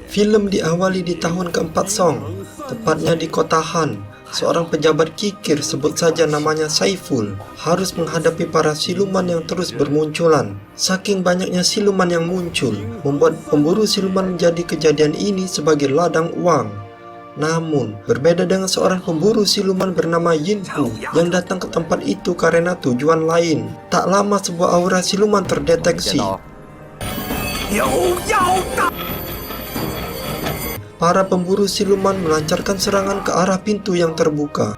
Film diawali di tahun keempat Song, tepatnya di kota Han. Seorang pejabat kikir, sebut saja namanya Saiful, harus menghadapi para siluman yang terus bermunculan. Saking banyaknya siluman yang muncul, membuat pemburu siluman menjadi kejadian ini sebagai ladang uang. Namun, berbeda dengan seorang pemburu siluman bernama Yin Hu yang datang ke tempat itu karena tujuan lain. Tak lama sebuah aura siluman terdeteksi. Para pemburu siluman melancarkan serangan ke arah pintu yang terbuka.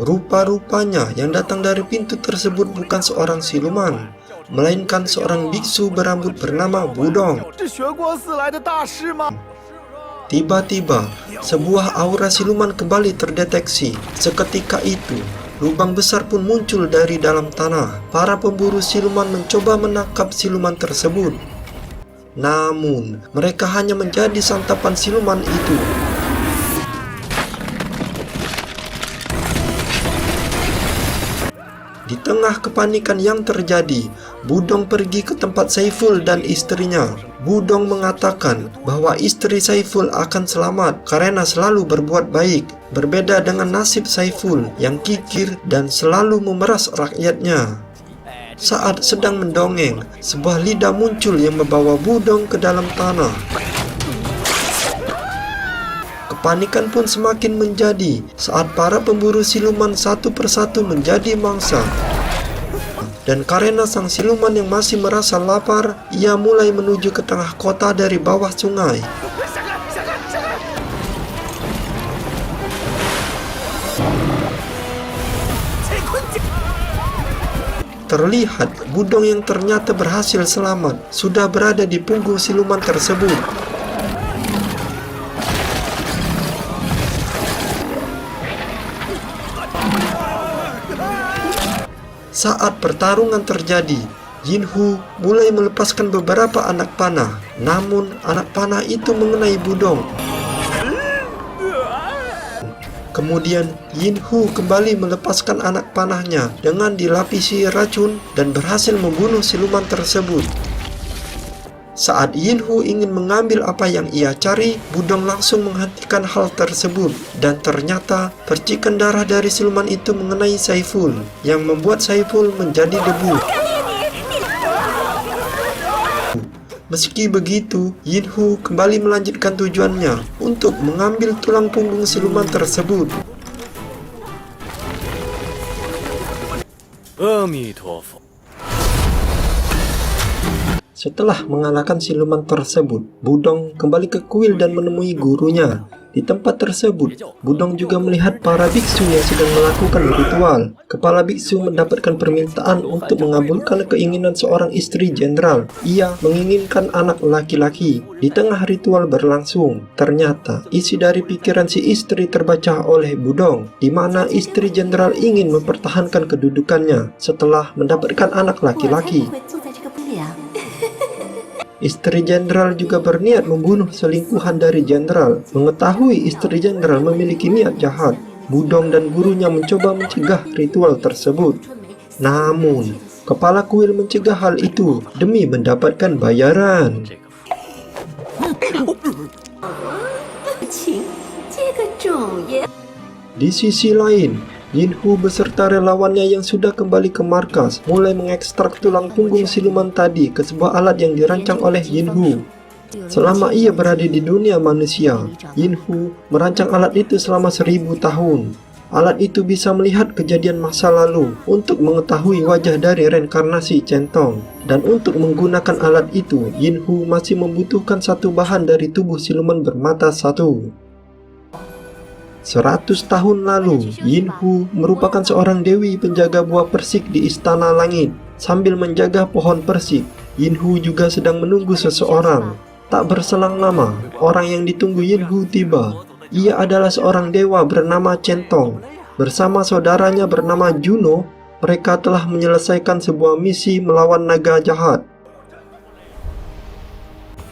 Rupa-rupanya yang datang dari pintu tersebut bukan seorang siluman, melainkan seorang biksu berambut bernama Budong. Tiba-tiba, sebuah aura siluman kembali terdeteksi. Seketika itu, lubang besar pun muncul dari dalam tanah. Para pemburu siluman mencoba menangkap siluman tersebut. Namun, mereka hanya menjadi santapan siluman itu. Di tengah kepanikan yang terjadi, Budong pergi ke tempat Saiful dan istrinya. Budong mengatakan bahwa istri Saiful akan selamat karena selalu berbuat baik. Berbeda dengan nasib Saiful yang kikir dan selalu memeras rakyatnya. Saat sedang mendongeng, sebuah lidah muncul yang membawa Budong ke dalam tanah. Kepanikan pun semakin menjadi saat para pemburu siluman satu persatu menjadi mangsa. Dan karena sang siluman yang masih merasa lapar, ia mulai menuju ke tengah kota dari bawah sungai. Terlihat Budong yang ternyata berhasil selamat sudah berada di punggung siluman tersebut. Saat pertarungan terjadi, Yin Hu mulai melepaskan beberapa anak panah. Namun, anak panah itu mengenai Budong. Kemudian, Yin Hu kembali melepaskan anak panahnya dengan dilapisi racun dan berhasil membunuh siluman tersebut. Saat Yin Hu ingin mengambil apa yang ia cari, Budong langsung menghentikan hal tersebut. Dan ternyata percikan darah dari siluman itu mengenai Saiful, yang membuat Saiful menjadi debu. Meski begitu, Yin Hu kembali melanjutkan tujuannya untuk mengambil tulang punggung siluman tersebut. Setelah mengalahkan siluman tersebut, Budong kembali ke kuil dan menemui gurunya. Di tempat tersebut, Budong juga melihat para biksu yang sedang melakukan ritual. Kepala biksu mendapatkan permintaan untuk mengabulkan keinginan seorang istri jenderal. Ia menginginkan anak laki-laki. Di tengah ritual berlangsung, ternyata isi dari pikiran si istri terbaca oleh Budong, di mana istri jenderal ingin mempertahankan kedudukannya setelah mendapatkan anak laki-laki. Istri jenderal juga berniat membunuh selingkuhan dari jenderal. Mengetahui istri jenderal memiliki niat jahat, Budong dan gurunya mencoba mencegah ritual tersebut. Namun, kepala kuil mencegah hal itu demi mendapatkan bayaran. Di sisi lain, Yin Hu beserta relawannya yang sudah kembali ke markas mulai mengekstrak tulang punggung siluman tadi ke sebuah alat yang dirancang oleh Yin Hu. Selama ia berada di dunia manusia, Yin Hu merancang alat itu selama 1000 tahun. Alat itu bisa melihat kejadian masa lalu untuk mengetahui wajah dari reinkarnasi centong. Dan untuk menggunakan alat itu, Yin Hu masih membutuhkan satu bahan dari tubuh siluman bermata satu. 100 tahun lalu, Yin Hu merupakan seorang dewi penjaga buah persik di Istana Langit. Sambil menjaga pohon persik, Yin Hu juga sedang menunggu seseorang. Tak berselang lama, orang yang ditunggu Yin Hu tiba. Ia adalah seorang dewa bernama Centong. Bersama saudaranya bernama Juno, mereka telah menyelesaikan sebuah misi melawan naga jahat.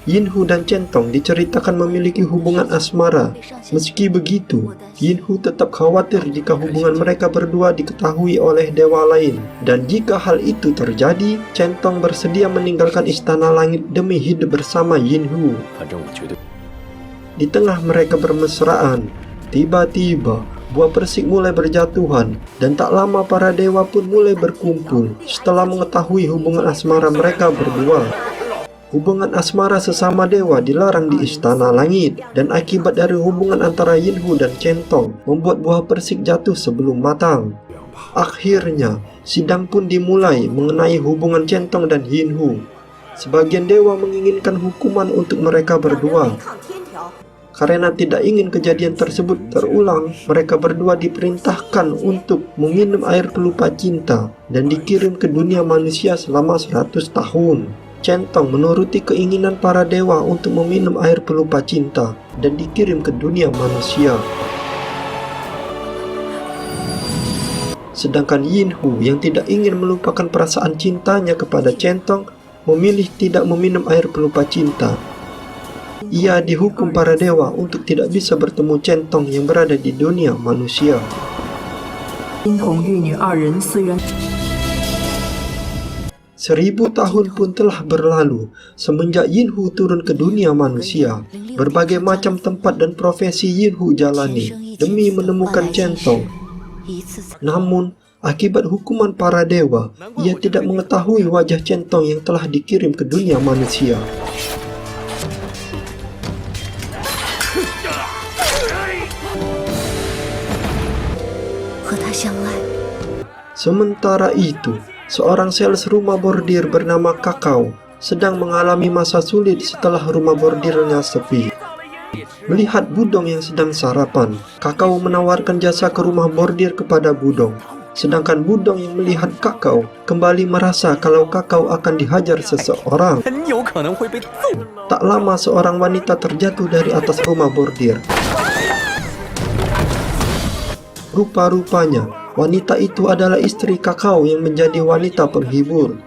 Yinhu dan Centong diceritakan memiliki hubungan asmara. Meski begitu, Yinhu tetap khawatir jika hubungan mereka berdua diketahui oleh dewa lain. Dan jika hal itu terjadi, Centong bersedia meninggalkan istana langit demi hidup bersama Yinhu. Di tengah mereka bermesraan, tiba-tiba buah persik mulai berjatuhan, dan tak lama para dewa pun mulai berkumpul setelah mengetahui hubungan asmara mereka berdua. Hubungan asmara sesama dewa dilarang di istana langit, dan akibat dari hubungan antara Yinhu dan Centong membuat buah persik jatuh sebelum matang. Akhirnya, sidang pun dimulai mengenai hubungan Centong dan Yinhu. Sebagian dewa menginginkan hukuman untuk mereka berdua. Karena tidak ingin kejadian tersebut terulang, mereka berdua diperintahkan untuk meminum air pelupa cinta dan dikirim ke dunia manusia selama 100 tahun. Centong menuruti keinginan para dewa untuk meminum air pelupa cinta dan dikirim ke dunia manusia. Sedangkan Yinhu yang tidak ingin melupakan perasaan cintanya kepada Centong memilih tidak meminum air pelupa cinta. Ia dihukum para dewa untuk tidak bisa bertemu Centong yang berada di dunia manusia. 1000 tahun pun telah berlalu semenjak Yinhu turun ke dunia manusia. Berbagai macam tempat dan profesi Yinhu jalani demi menemukan Centong. Namun, akibat hukuman para dewa, ia tidak mengetahui wajah Centong yang telah dikirim ke dunia manusia. Sementara itu, seorang sales rumah bordir bernama Kakao sedang mengalami masa sulit setelah rumah bordirnya sepi. Melihat Budong yang sedang sarapan, Kakao menawarkan jasa ke rumah bordir kepada Budong. Sedangkan Budong yang melihat Kakao kembali merasa kalau Kakao akan dihajar seseorang. Tak lama seorang wanita terjatuh dari atas rumah bordir. Rupa-rupanya, wanita itu adalah istri Kakao yang menjadi wanita penghibur.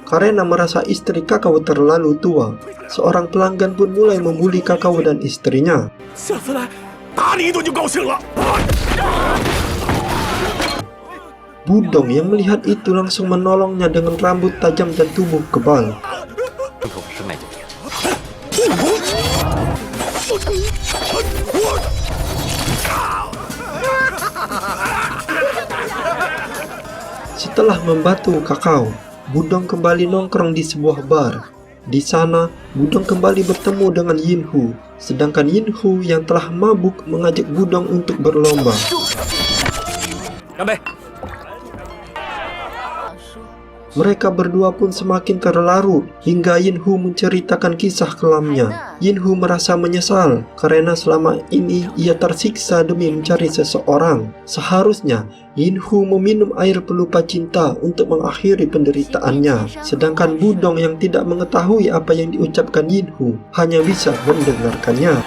Karena merasa istri Kakao terlalu tua, seorang pelanggan pun mulai membuli Kakao dan istrinya. Budong yang melihat itu langsung menolongnya dengan rambut tajam dan tubuh kebal. Setelah membantu Kakao, Budong kembali nongkrong di sebuah bar. Di sana, Budong kembali bertemu dengan Yinhu, sedangkan Yinhu yang telah mabuk mengajak Budong untuk berlomba. Mereka berdua pun semakin terlarut hingga Yinhu menceritakan kisah kelamnya. Yinhu merasa menyesal karena selama ini ia tersiksa demi mencari seseorang. Seharusnya Yinhu meminum air pelupa cinta untuk mengakhiri penderitaannya. Sedangkan Budong yang tidak mengetahui apa yang diucapkan Yinhu hanya bisa mendengarkannya.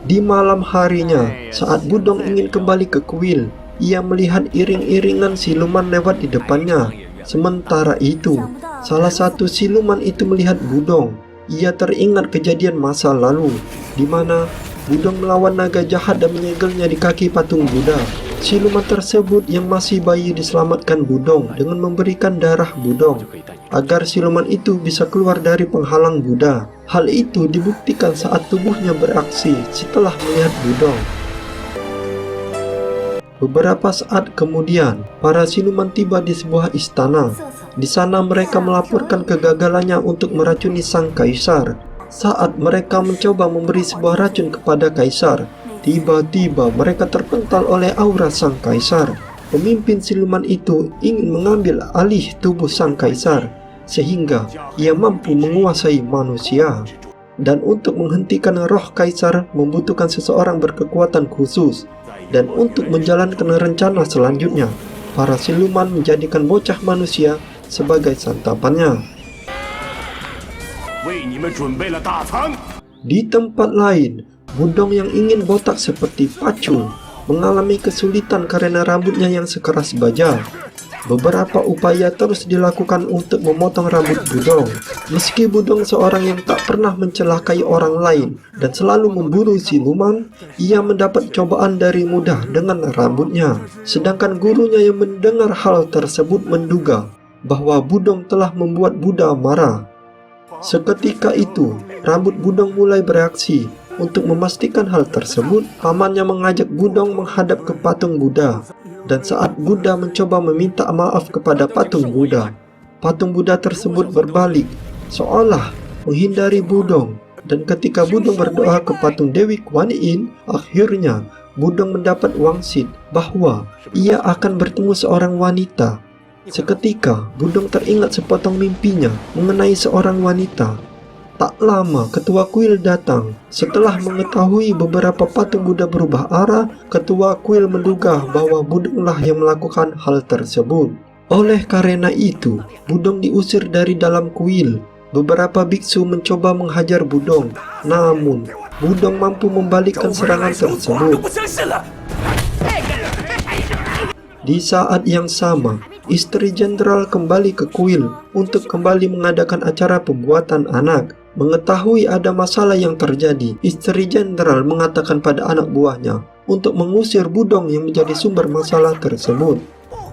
Di malam harinya, saat Budong ingin kembali ke kuil, ia melihat iring-iringan siluman lewat di depannya. Sementara itu, salah satu siluman itu melihat Budong. Ia teringat kejadian masa lalu, di mana Budong melawan naga jahat dan menyegelnya di kaki patung Buddha. Siluman tersebut yang masih bayi diselamatkan Budong dengan memberikan darah Budong, agar siluman itu bisa keluar dari penghalang Buddha. Hal itu dibuktikan saat tubuhnya beraksi setelah melihat Budong. Beberapa saat kemudian, para siluman tiba di sebuah istana. Di sana mereka melaporkan kegagalannya untuk meracuni sang kaisar. Saat mereka mencoba memberi sebuah racun kepada kaisar, tiba-tiba mereka terpental oleh aura sang kaisar. Pemimpin siluman itu ingin mengambil alih tubuh sang kaisar, sehingga ia mampu menguasai manusia. Dan untuk menghentikan roh kaisar membutuhkan seseorang berkekuatan khusus. Dan untuk menjalankan rencana selanjutnya, para siluman menjadikan bocah manusia sebagai santapannya. Di tempat lain, Budong yang ingin botak seperti Pacul mengalami kesulitan karena rambutnya yang sekeras baja. Beberapa upaya terus dilakukan untuk memotong rambut Budong. Meski Budong seorang yang tak pernah mencelakai orang lain dan selalu memburu siluman, ia mendapat cobaan dari mudah dengan rambutnya. Sedangkan gurunya yang mendengar hal tersebut menduga bahwa Budong telah membuat Buddha marah. Seketika itu, rambut Budong mulai bereaksi. Untuk memastikan hal tersebut, pamannya mengajak Budong menghadap ke patung Buddha. Dan saat Buddha mencoba meminta maaf kepada patung Buddha tersebut berbalik, seolah menghindari Budong. Dan ketika Budong berdoa ke patung Dewi Kuan Yin, akhirnya Budong mendapat wangsit bahwa ia akan bertemu seorang wanita. Seketika, Budong teringat sepotong mimpinya mengenai seorang wanita. Tak lama, Ketua Kuil datang. Setelah mengetahui beberapa patung Buddha berubah arah, Ketua Kuil menduga bahwa Budonglah yang melakukan hal tersebut. Oleh karena itu, Budong diusir dari dalam kuil. Beberapa biksu mencoba menghajar Budong, namun Budong mampu membalikkan serangan tersebut. Di saat yang sama, istri jenderal kembali ke kuil untuk kembali mengadakan acara pembuatan anak. Mengetahui ada masalah yang terjadi, istri jenderal mengatakan pada anak buahnya untuk mengusir Budong yang menjadi sumber masalah tersebut.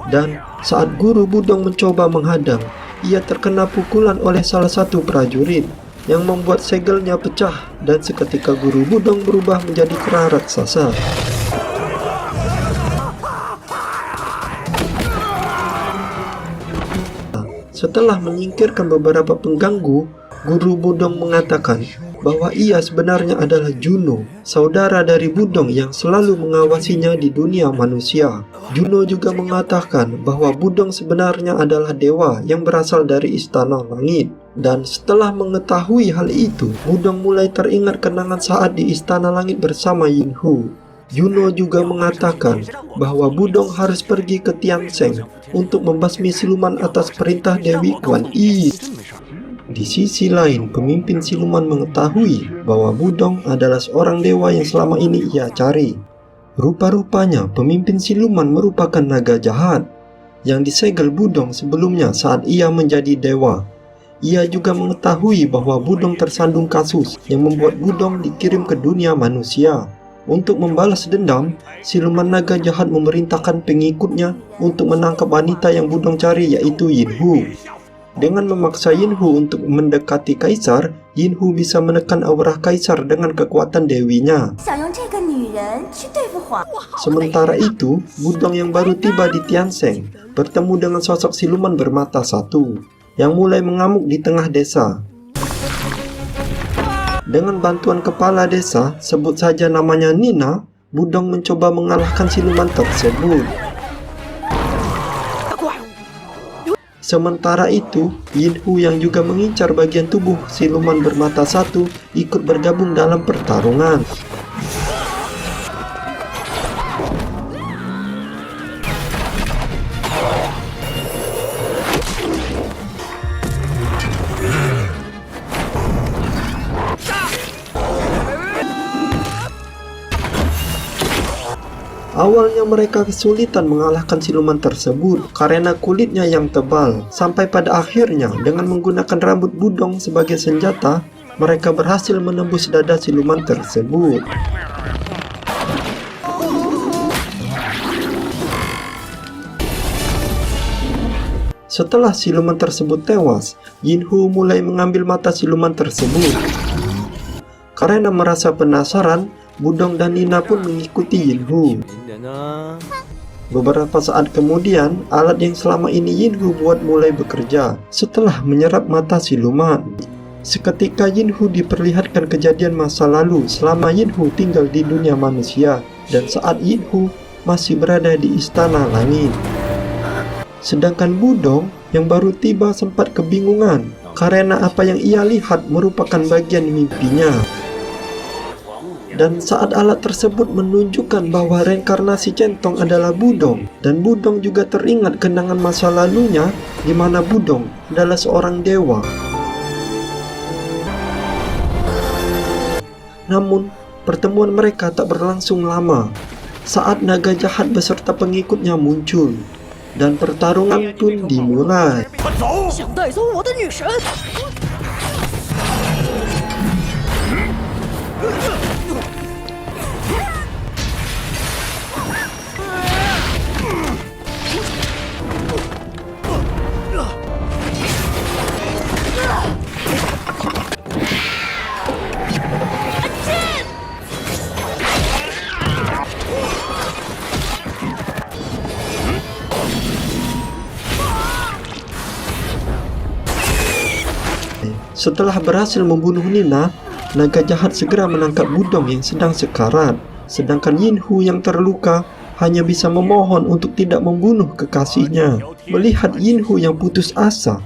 Dan saat guru Budong mencoba menghadang, ia terkena pukulan oleh salah satu prajurit yang membuat segelnya pecah, dan seketika guru Budong berubah menjadi kera raksasa. Setelah menyingkirkan beberapa pengganggu, guru Budong mengatakan bahwa ia sebenarnya adalah Juno, saudara dari Budong yang selalu mengawasinya di dunia manusia. Juno juga mengatakan bahwa Budong sebenarnya adalah dewa yang berasal dari istana langit. Dan setelah mengetahui hal itu, Budong mulai teringat kenangan saat di istana langit bersama Yinhu. Juno juga mengatakan bahwa Budong harus pergi ke Tiansheng untuk membasmi siluman atas perintah Dewi Kuan Yin. Di sisi lain, pemimpin siluman mengetahui bahwa Budong adalah seorang dewa yang selama ini ia cari. Rupa-rupanya pemimpin siluman merupakan naga jahat yang disegel Budong sebelumnya saat ia menjadi dewa. Ia juga mengetahui bahwa Budong tersandung kasus yang membuat Budong dikirim ke dunia manusia. Untuk membalas dendam, siluman naga jahat memerintahkan pengikutnya untuk menangkap wanita yang Budong cari, yaitu Yinhu. Dengan memaksa Yinhu untuk mendekati kaisar, Yinhu bisa menekan aura kaisar dengan kekuatan dewinya. Sementara itu, Budong yang baru tiba di Tiansheng bertemu dengan sosok siluman bermata satu yang mulai mengamuk di tengah desa. Dengan bantuan kepala desa, sebut saja namanya Nina, Budong mencoba mengalahkan siluman tersebut. Sementara itu, Yinhu yang juga mengincar bagian tubuh siluman bermata satu ikut bergabung dalam pertarungan. Awalnya mereka kesulitan mengalahkan siluman tersebut karena kulitnya yang tebal. Sampai pada akhirnya dengan menggunakan rambut Budong sebagai senjata, mereka berhasil menembus dada siluman tersebut. Setelah siluman tersebut tewas, Yinhu mulai mengambil mata siluman tersebut. Karena merasa penasaran, Budong dan Nina pun mengikuti Yinhu. Beberapa saat kemudian, alat yang selama ini Yinhu buat mulai bekerja setelah menyerap mata siluman. Seketika Yinhu diperlihatkan kejadian masa lalu selama Yinhu tinggal di dunia manusia dan saat Yinhu masih berada di istana langit. Sedangkan Budong yang baru tiba sempat kebingungan karena apa yang ia lihat merupakan bagian mimpinya. Dan saat alat tersebut menunjukkan bahwa reinkarnasi centong adalah Budong, dan Budong juga teringat kenangan masa lalunya di mana Budong adalah seorang dewa. Namun, pertemuan mereka tak berlangsung lama. Saat naga jahat beserta pengikutnya muncul, dan pertarungan pun dimulai. 想带走我的女神！ Setelah berhasil membunuh Nina, naga jahat segera menangkap Budong yang sedang sekarat. Sedangkan Yinhu yang terluka hanya bisa memohon untuk tidak membunuh kekasihnya. Melihat Yinhu yang putus asa,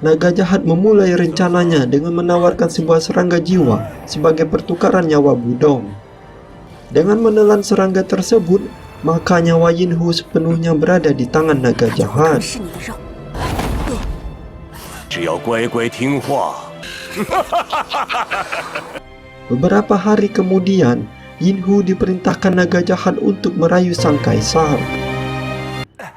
naga jahat memulai rencananya dengan menawarkan sebuah serangga jiwa sebagai pertukaran nyawa Budong. Dengan menelan serangga tersebut, maka nyawa Yinhu sepenuhnya berada di tangan naga jahat. 是你的肉。 只要乖乖听话。 Beberapa hari kemudian, Yinhu diperintahkan naga jahat untuk merayu sang kaisar.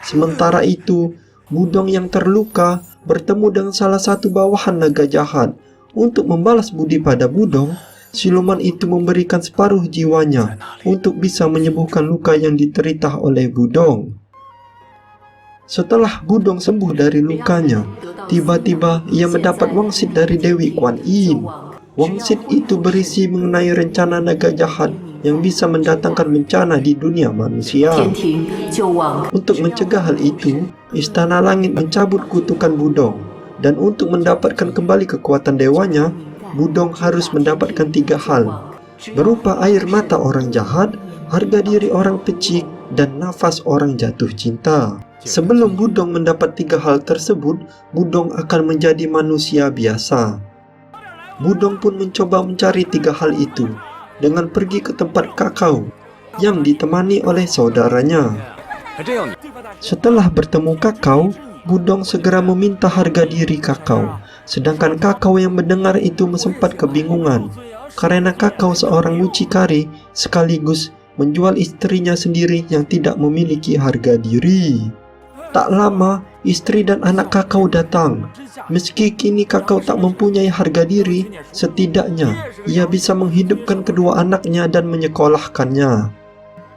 Sementara itu, Budong yang terluka bertemu dengan salah satu bawahan naga jahat. Untuk membalas budi pada Budong, siluman itu memberikan separuh jiwanya untuk bisa menyembuhkan luka yang diderita oleh Budong. Setelah Budong sembuh dari lukanya, tiba-tiba ia mendapat wangsit dari Dewi Kuan Yin. Wangsit itu berisi mengenai rencana naga jahat yang bisa mendatangkan bencana di dunia manusia. Untuk mencegah hal itu, Istana Langit mencabut kutukan Budong. Dan untuk mendapatkan kembali kekuatan dewanya, Budong harus mendapatkan 3 hal, berupa air mata orang jahat, harga diri orang pecik, dan nafas orang jatuh cinta. Sebelum Budong mendapat 3 hal tersebut, Budong akan menjadi manusia biasa. Budong pun mencoba mencari 3 hal itu dengan pergi ke tempat kakao yang ditemani oleh saudaranya. Setelah bertemu kakao, Budong segera meminta harga diri kakao. Sedangkan kakao yang mendengar itu sempat kebingungan karena kakao seorang mucikari sekaligus menjual istrinya sendiri yang tidak memiliki harga diri. Tak lama, istri dan anak kakao datang. Meski kini kakao tak mempunyai harga diri, setidaknya ia bisa menghidupkan kedua anaknya dan menyekolahkannya.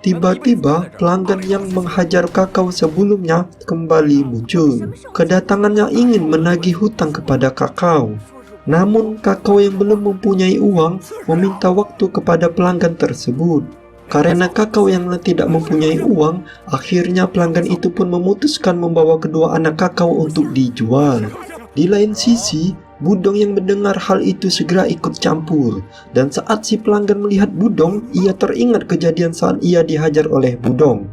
Tiba-tiba, pelanggan yang menghajar kakao sebelumnya kembali muncul. Kedatangannya ingin menagih hutang kepada kakao. Namun, kakao yang belum mempunyai uang meminta waktu kepada pelanggan tersebut. Karena kakao yang tidak mempunyai uang, akhirnya pelanggan itu pun memutuskan membawa kedua anak kakao untuk dijual. Di lain sisi, Budong yang mendengar hal itu segera ikut campur. Dan saat si pelanggan melihat Budong, ia teringat kejadian saat ia dihajar oleh Budong.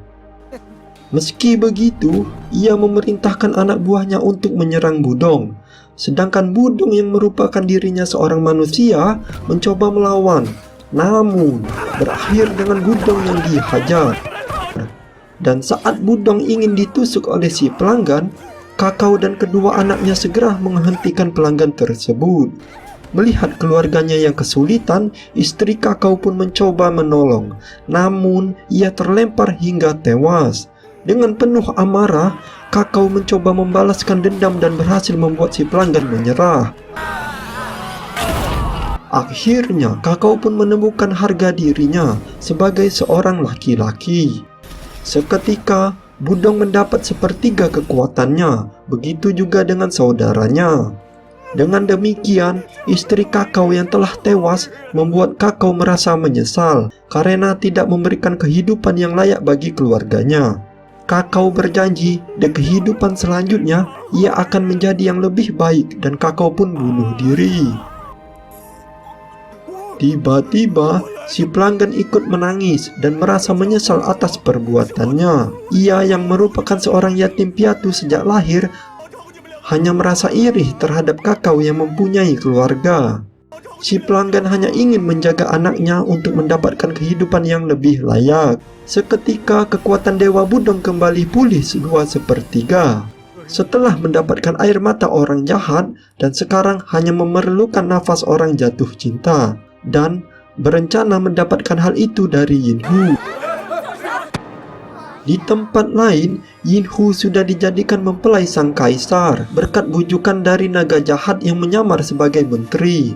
Meski begitu, ia memerintahkan anak buahnya untuk menyerang Budong. Sedangkan Budong yang merupakan dirinya seorang manusia mencoba melawan. Namun, berakhir dengan Budong yang dihajar. Dan saat Budong ingin ditusuk oleh si pelanggan, kakao dan kedua anaknya segera menghentikan pelanggan tersebut. Melihat keluarganya yang kesulitan, istri kakao pun mencoba menolong. Namun, ia terlempar hingga tewas. Dengan penuh amarah, kakao mencoba membalaskan dendam dan berhasil membuat si pelanggan menyerah. Akhirnya, kakao pun menemukan harga dirinya sebagai seorang laki-laki. Seketika, Budong mendapat sepertiga kekuatannya, begitu juga dengan saudaranya. Dengan demikian, istri kakao yang telah tewas membuat kakao merasa menyesal karena tidak memberikan kehidupan yang layak bagi keluarganya. Kakao berjanji di kehidupan selanjutnya ia akan menjadi yang lebih baik dan kakao pun bunuh diri. Tiba-tiba, si pelanggan ikut menangis dan merasa menyesal atas perbuatannya. Ia yang merupakan seorang yatim piatu sejak lahir hanya merasa iri terhadap kakao yang mempunyai keluarga. Si pelanggan hanya ingin menjaga anaknya untuk mendapatkan kehidupan yang lebih layak. Seketika kekuatan Dewa Budong kembali pulih 2/3. Setelah mendapatkan air mata orang jahat dan sekarang hanya memerlukan nafas orang jatuh cinta. Dan berencana mendapatkan hal itu dari Yinhu. Di tempat lain, Yinhu sudah dijadikan mempelai sang kaisar berkat bujukan dari naga jahat yang menyamar sebagai menteri.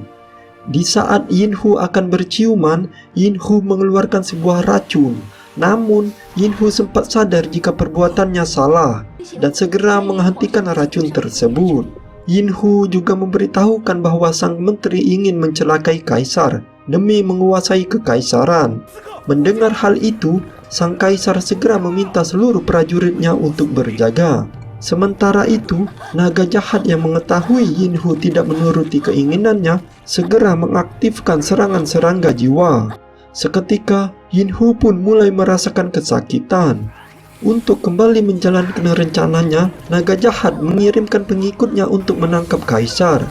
Di saat Yinhu akan berciuman, Yinhu mengeluarkan sebuah racun. Namun, Yinhu sempat sadar jika perbuatannya salah dan segera menghentikan racun tersebut. Yinhu juga memberitahukan bahwa sang menteri ingin mencelakai kaisar demi menguasai kekaisaran. Mendengar hal itu, sang kaisar segera meminta seluruh prajuritnya untuk berjaga. Sementara itu, naga jahat yang mengetahui Yinhu tidak menuruti keinginannya segera mengaktifkan serangan serangga jiwa. Seketika, Yinhu pun mulai merasakan kesakitan. Untuk kembali menjalankan rencananya, naga jahat mengirimkan pengikutnya untuk menangkap kaisar.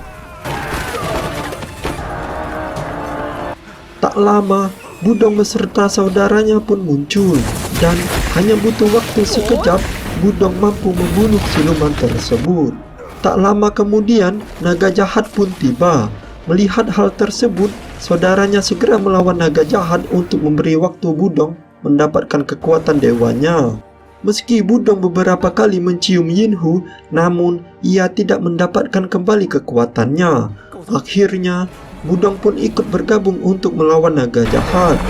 Tak lama, Budong beserta saudaranya pun muncul, dan hanya butuh waktu sekejap, Budong mampu membunuh siluman tersebut. Tak lama kemudian, naga jahat pun tiba. Melihat hal tersebut, saudaranya segera melawan naga jahat untuk memberi waktu Budong mendapatkan kekuatan dewanya. Meski Budong beberapa kali mencium Yinhu, namun ia tidak mendapatkan kembali kekuatannya. Akhirnya, Budong pun ikut bergabung untuk melawan naga jahat.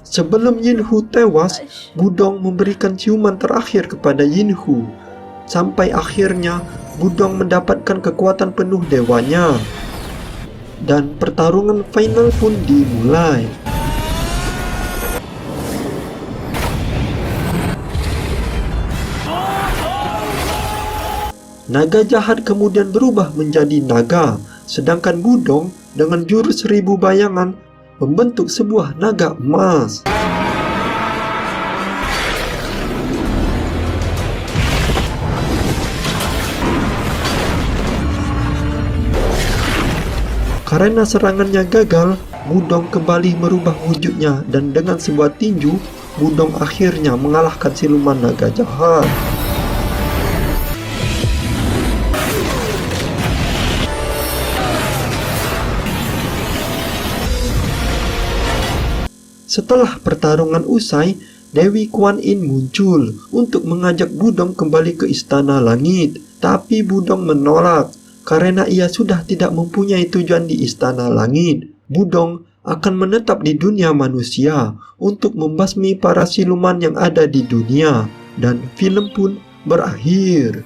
Sebelum Yinhu tewas, Budong memberikan ciuman terakhir kepada Yinhu. Sampai akhirnya, Budong mendapatkan kekuatan penuh dewanya. Dan pertarungan final pun dimulai. Naga jahat kemudian berubah menjadi naga, sedangkan Budong dengan jurus 1000 bayangan membentuk sebuah naga emas. Karena serangannya gagal, Budong kembali merubah wujudnya dan dengan sebuah tinju, Budong akhirnya mengalahkan siluman naga jahat. Setelah pertarungan usai, Dewi Kuan Yin muncul untuk mengajak Budong kembali ke Istana Langit. Tapi Budong menolak karena ia sudah tidak mempunyai tujuan di Istana Langit. Budong akan menetap di dunia manusia untuk membasmi para siluman yang ada di dunia. Dan film pun berakhir.